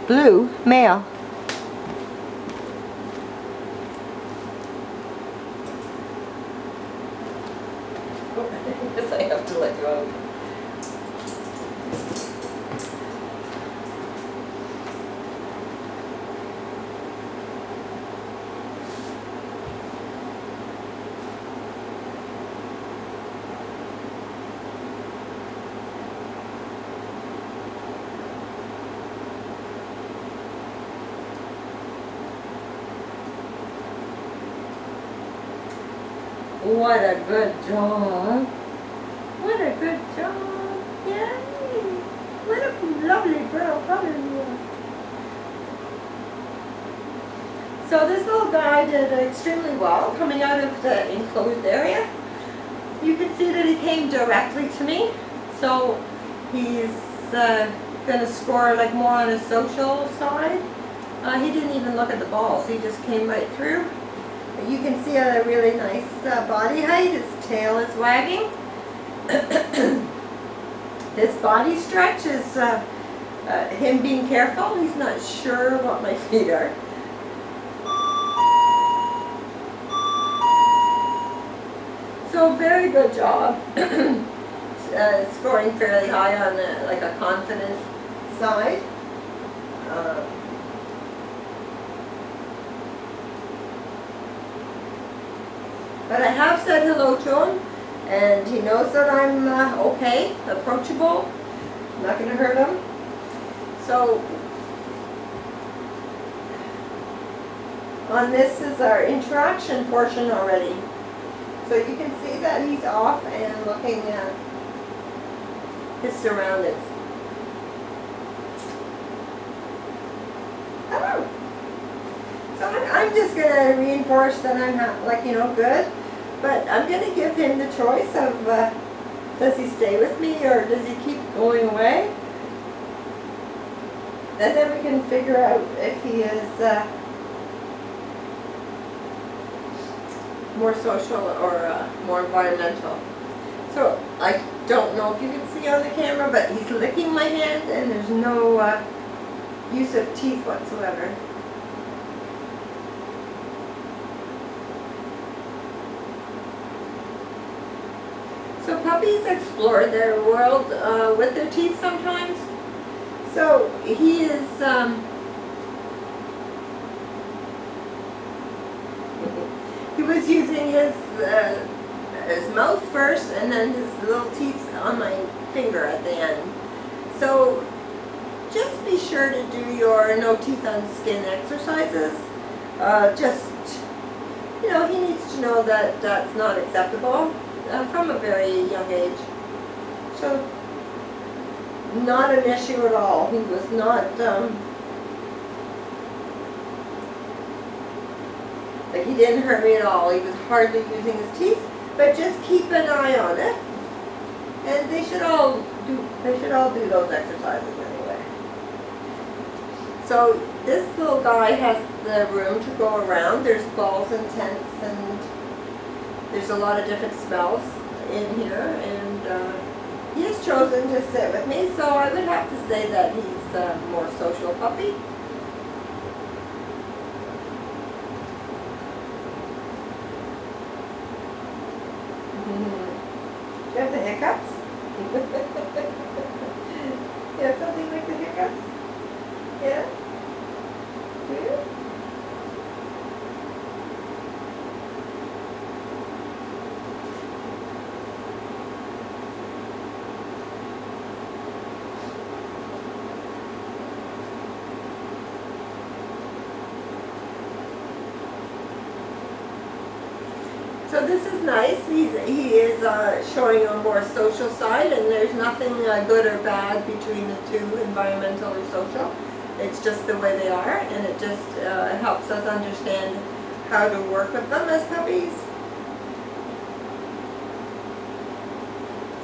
blue male. I guess I have to let you out. What a good job. What a good job. Yay. What a lovely girl color you are. So this little guy did extremely well coming out of the enclosed area. You can see that he came directly to me. So he's going to score like more on his social side. He didn't even look at the balls. He just came right through. You can see a really nice body height. His tail is wagging. This body stretch is him being careful. He's not sure what my feet are. So very good job. Scoring fairly high on like a confident side. But I have said hello to him, and he knows that I'm okay, approachable, I'm not going to hurt him. So, on this is our interaction portion already. So you can see that he's off and looking at his surroundings. Oh. So I'm just going to reinforce that I'm good. But I'm going to give him the choice of does he stay with me or does he keep going away? And then we can figure out if he is more social or more environmental. So I don't know if you can see on the camera, but he's licking my hand and there's no use of teeth whatsoever. So puppies explore their world with their teeth sometimes. So he is he was using his mouth first and then his little teeth on my finger at the end. So just be sure to do your no teeth on skin exercises. He needs to know that that's not acceptable. From a very young age. So, not an issue at all. He was not, he didn't hurt me at all. He was hardly using his teeth, but just keep an eye on it. And they should all do those exercises anyway. So, this little guy has the room to go around. There's balls and tents and there's a lot of different smells in here, and he has chosen to sit with me, so I would have to say that he's a more social puppy. Do you have the hiccups? You have something like the hiccups? Yeah? Do you? So this is nice. He is showing a more social side, and there's nothing good or bad between the two, environmental or social. It's just the way they are, and it just helps us understand how to work with them as puppies.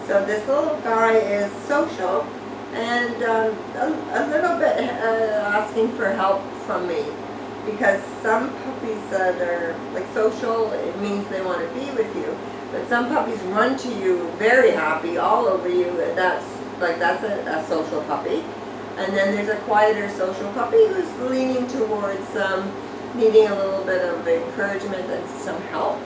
So this little guy is social and a little bit asking for help from me. Because some puppies that are like social, it means they want to be with you. But some puppies run to you very happy all over you. That's a social puppy. And then there's a quieter social puppy who's leaning towards needing a little bit of encouragement and some help.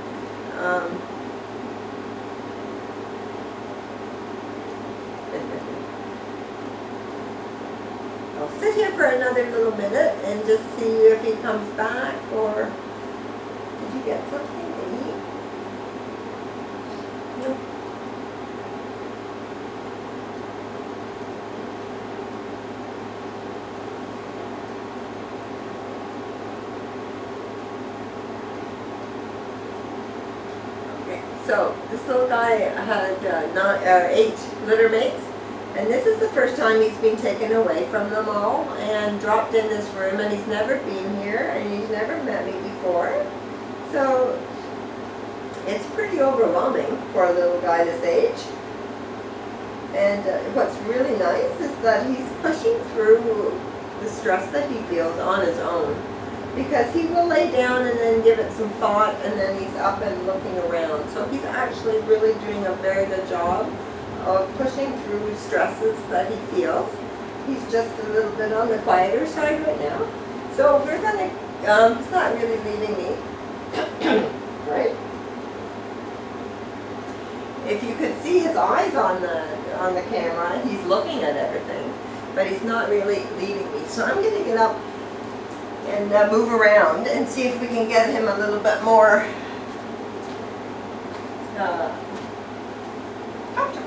I'll sit here for another little minute and just see if he comes back, or did you get something to eat? Nope. Okay, so this little guy had 8 litter mates. And this is the first time he's been taken away from them all and dropped in this room, and he's never been here and he's never met me before. So it's pretty overwhelming for a little guy this age. And what's really nice is that he's pushing through the stress that he feels on his own, because he will lay down and then give it some thought, and then he's up and looking around. So he's actually really doing a very good job of pushing through stresses that he feels. He's just a little bit on the quieter side right now. So we're gonna, he's not really leaving me, right? If you could see his eyes on the camera, he's looking at everything, but he's not really leaving me. So I'm gonna get up and move around and see if we can get him a little bit more comfortable.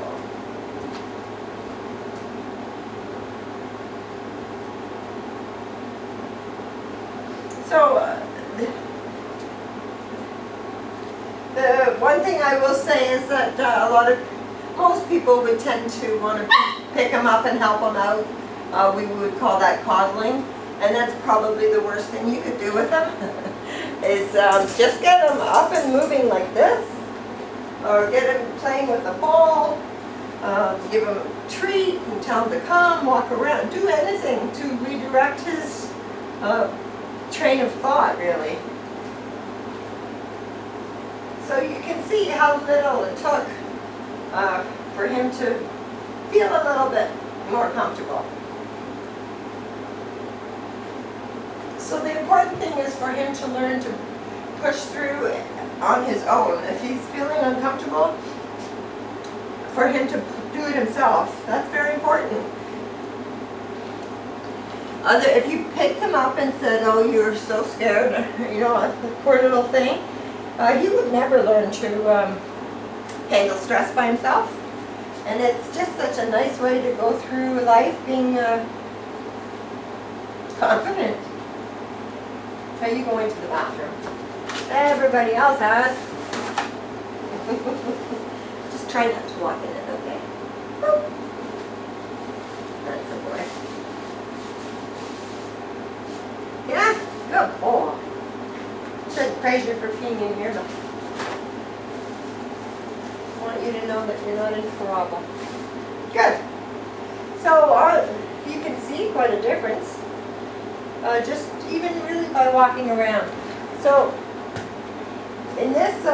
So, the one thing I will say is that most people would tend to want to pick him up and help him out. We would call that coddling, and that's probably the worst thing you could do with him, is just get him up and moving like this, or get him playing with a ball, give him a treat, and tell him to come, walk around, do anything to redirect his train of thought, really. So you can see how little it took for him to feel a little bit more comfortable. So the important thing is for him to learn to push through on his own. If he's feeling uncomfortable, for him to do it himself. That's very important. If you picked him up and said, "Oh, you're so scared," you know, the poor little thing, he would never learn to handle stress by himself. And it's just such a nice way to go through life, being confident. Are you going to the bathroom? Everybody else has. Just try not to walk in it, okay? Boop. That's a boy. Yeah, good boy. Shouldn't praise you for peeing in here, but I want you to know that you're not in trouble. Good. So you can see quite a difference, just even really by walking around. So in this,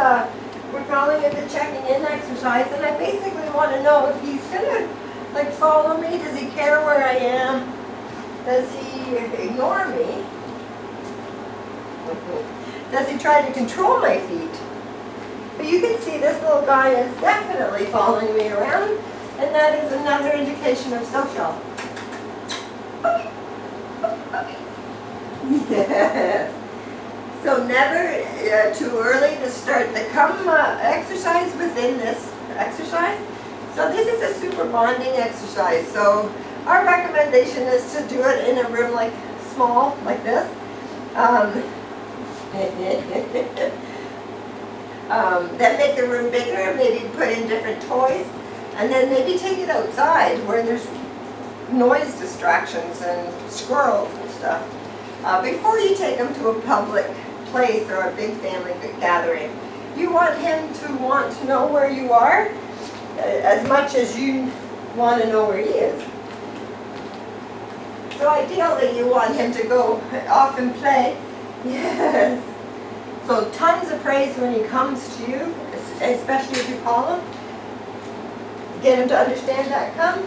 we're calling it the checking in exercise, and I basically want to know if he's gonna like follow me. Does he care where I am? Does he ignore me? Does he try to control my feet? But you can see this little guy is definitely following me around, and that is another indication of social. Yes. So never too early to start the come exercise within this exercise. So this is a super bonding exercise. So our recommendation is to do it in a room like small, like this. Then make the room bigger, maybe put in different toys, and then maybe take it outside where there's noise distractions and squirrels and stuff. Before you take him to a public place or a big family gathering, you want him to want to know where you are as much as you want to know where he is. So ideally you want him to go off and play. Yes. So tons of praise when he comes to you, especially if you call him. Get him to understand that come.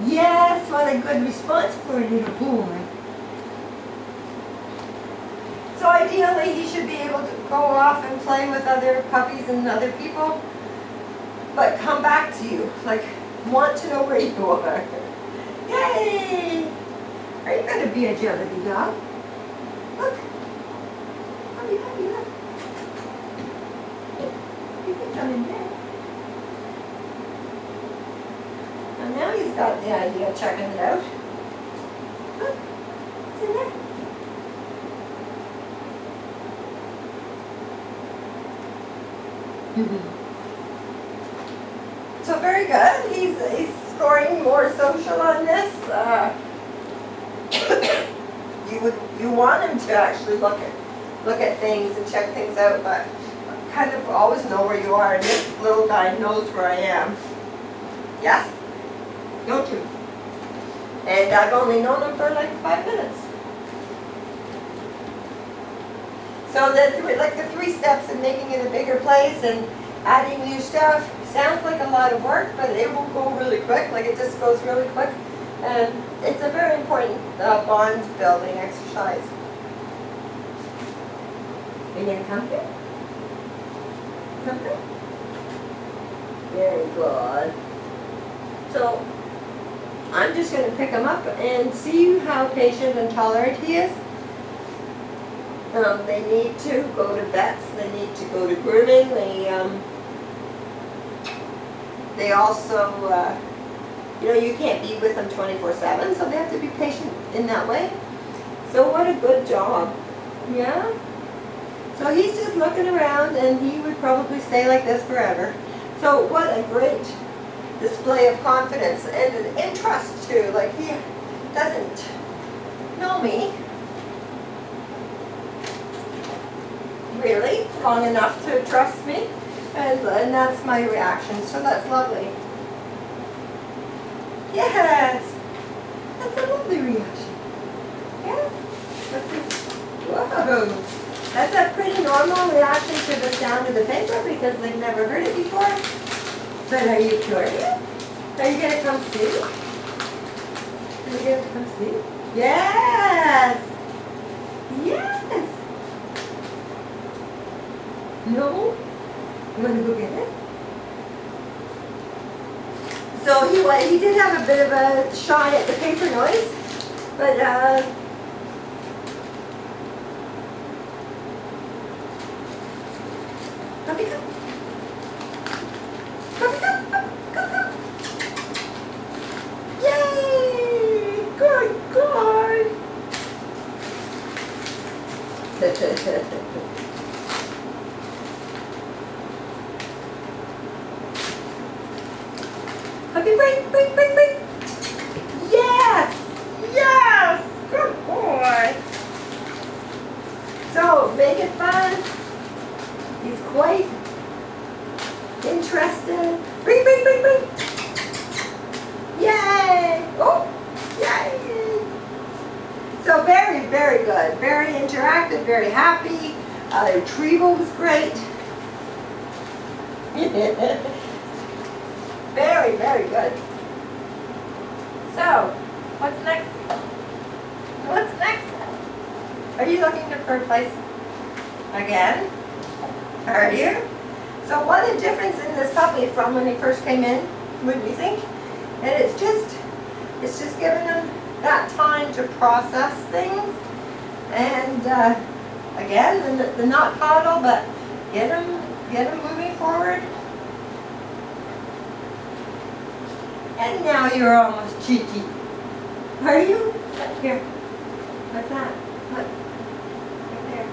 Yes, what a good response for a little boy. So ideally, he should be able to go off and play with other puppies and other people, but come back to you, like want to know where you are. Yay! Are you going to be a agility dog? Look. Puppy, puppy, look. You can come in there. And now he's got the idea of checking it out. Look, it's in there. So very good. He's scoring more social on this. You want him to actually look at things and check things out, but kind of always know where you are. And this little guy knows where I am. Yes, don't you? And I've only known him for like 5 minutes. So the 3 steps in making it a bigger place and adding new stuff sounds like a lot of work, but it will go really quick. Like it just goes really quick, and it's a very important bond building exercise. Are you gonna come here? Come here. Very good. So I'm just gonna pick him up and see how patient and tolerant he is. They need to go to vets, they need to go to grooming, they also, you can't be with them 24/7, so they have to be patient in that way. So what a good job, yeah? So he's just looking around and he would probably stay like this forever. So what a great display of confidence and trust too, like he doesn't know me really long enough to trust me, and that's my reaction, so that's lovely. Yes, that's a lovely reaction. Yeah, whoa, that's a pretty normal reaction to the sound of the paper because they've never heard it before. But are you curious? Are you gonna come see? Are you gonna come see? Yes, yes. No? You want to go get it? So he did have a bit of a shy at the paper noise, but puppy come. Puppy come, come. Yay! Good. Puppy, bring. Yes! Good boy. So, make it fun. He's quite interested. Bring. Yay! Oh, yay! So very, very good. Very interactive, very happy. The retrieval was great. Very, very good. So, what's next? Are you looking for a place again? Are you? So what a difference in this puppy from when he first came in, would you think? And it's just giving him that time to process things. And again, the not coddle, but get him moving forward. And now you're almost cheeky. Are you? Here. What's that? Look. Right there.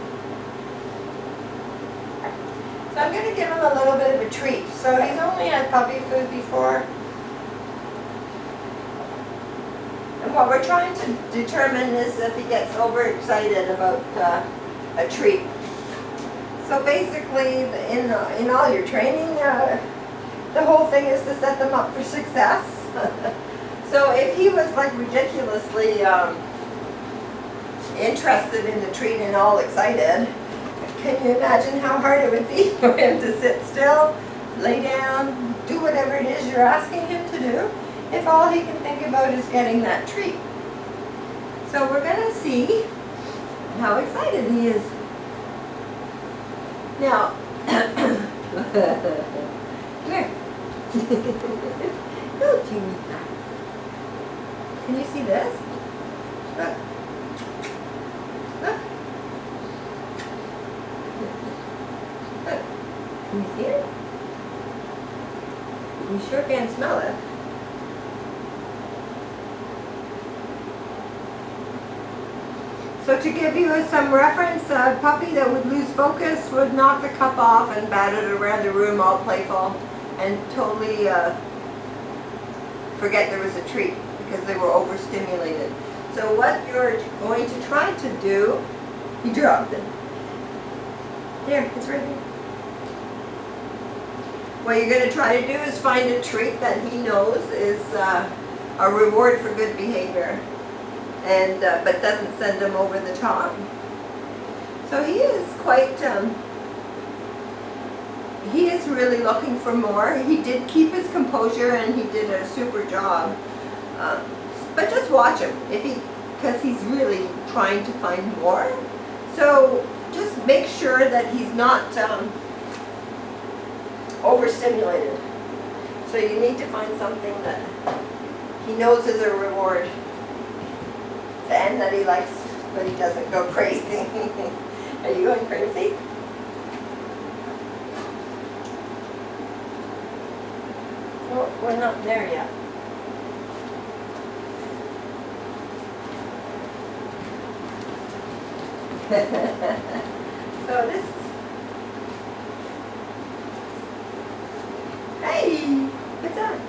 So I'm going to give him a little bit of a treat. So he's only had puppy food before. And what we're trying to determine is if he gets overexcited about a treat. So basically, in all your training, the whole thing is to set them up for success. So if he was like ridiculously interested in the treat and all excited, can you imagine how hard it would be for him to sit still, lay down, do whatever it is you're asking him to do, if all he can think about is getting that treat. So we're going to see how excited he is. Now, come here. Go, Jimmy. Can you see this? Look. Look. Look. Can you see it? You sure can smell it. So to give you some reference, a puppy that would lose focus would knock the cup off and bat it around the room all playful and totally forget there was a treat because they were overstimulated. So what you're going to try to do, you dropped it. There, it's right here. What you're going to try to do is find a treat that he knows is a reward for good behavior, and but doesn't send him over the top. So he is quite, he is really looking for more. He did keep his composure and he did a super job. But just watch him, because he's really trying to find more. So just make sure that he's not overstimulated. So you need to find something that he knows is a reward and that he likes, but he doesn't go crazy. Are you going crazy? Well, we're not there yet. So this, hey, what's that?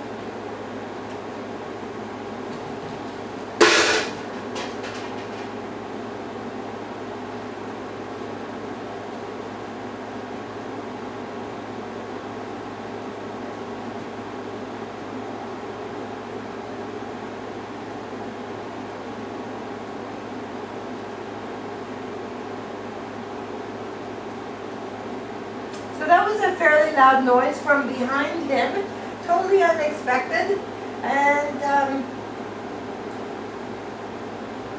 So that was a fairly loud noise from behind him, totally unexpected, and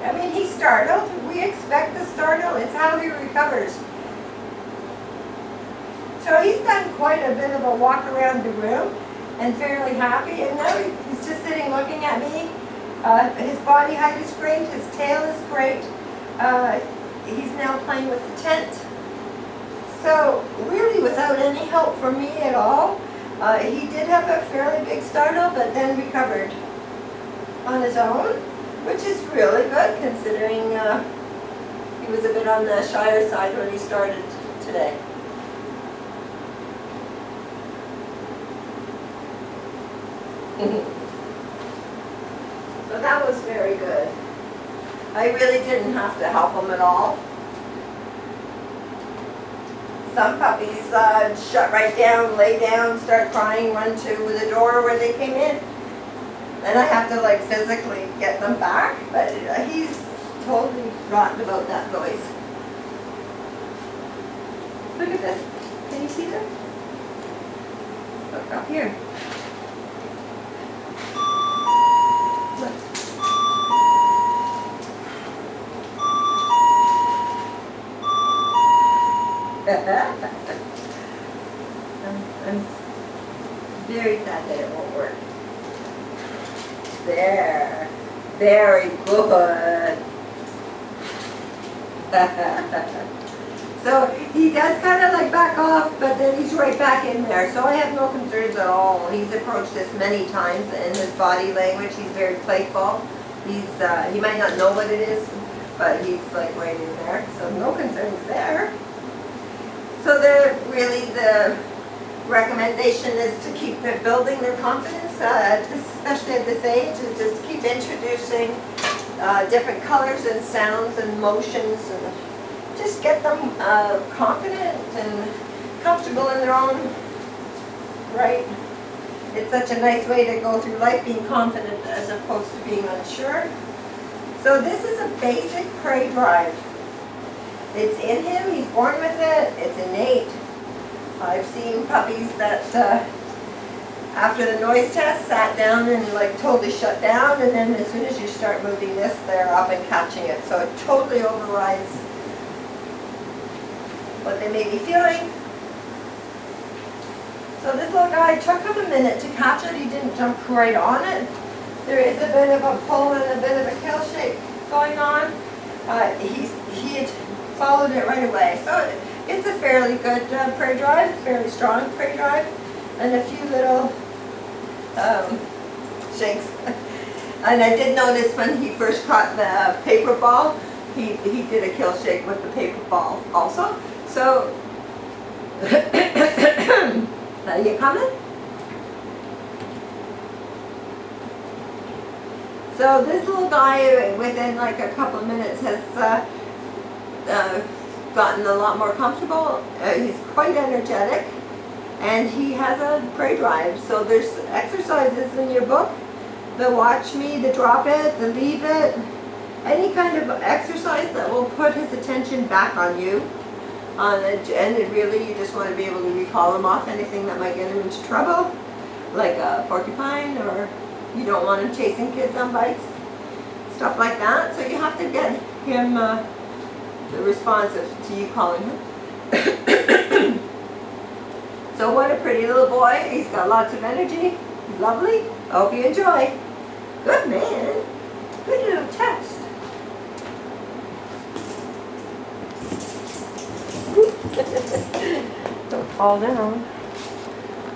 I mean, he startled. We expect to startle. It's how he recovers. So he's done quite a bit of a walk around the room and fairly happy, and now he's just sitting looking at me. His body height is great, his tail is great. He's now playing with the tent. So really without any help from me at all, he did have a fairly big startle, but then recovered on his own, which is really good considering he was a bit on the shyer side when he started today. So that was very good. I really didn't have to help him at all. Some puppies shut right down, lay down, start crying, run to the door where they came in. And I have to like physically get them back, but he's totally forgotten about that noise. Look at this. Can you see this? Look up here. Look. I'm very sad that it won't work. There. Very good. So he does kind of like back off, but then he's right back in there. So I have no concerns at all. He's approached this many times in his body language. He's very playful. He might not know what it is, but he's like right in there. So no concerns there. So the recommendation is to keep building their confidence, especially at this age, is just keep introducing different colors and sounds and motions, and just get them confident and comfortable in their own right. It's such a nice way to go through life, being confident as opposed to being unsure. So this is a basic prey drive. It's in him, he's born with it, it's innate. I've seen puppies that after the noise test, sat down and like totally shut down, and then as soon as you start moving this, they're up and catching it. So it totally overrides what they may be feeling. So this little guy took him a minute to catch it. He didn't jump right on it. There is a bit of a pull and a bit of a kill shake going on. He had followed it right away. So it's a fairly good prey drive, fairly strong prey drive, and a few little shakes. And I did notice when he first caught the paper ball, he did a kill shake with the paper ball also. So, are you coming? So this little guy, within like a couple of minutes, has gotten a lot more comfortable. He's quite energetic, and he has a prey drive. So there's exercises in your book, the watch me, the drop it, the leave it, any kind of exercise that will put his attention back on you. And it really, you just want to be able to recall him off anything that might get him into trouble, like a porcupine, or you don't want him chasing kids on bikes, stuff like that. So you have to get him responsive to you calling him. So what a pretty little boy. He's got lots of energy. Lovely. Hope you enjoy. Good man. Good little test. Don't fall down.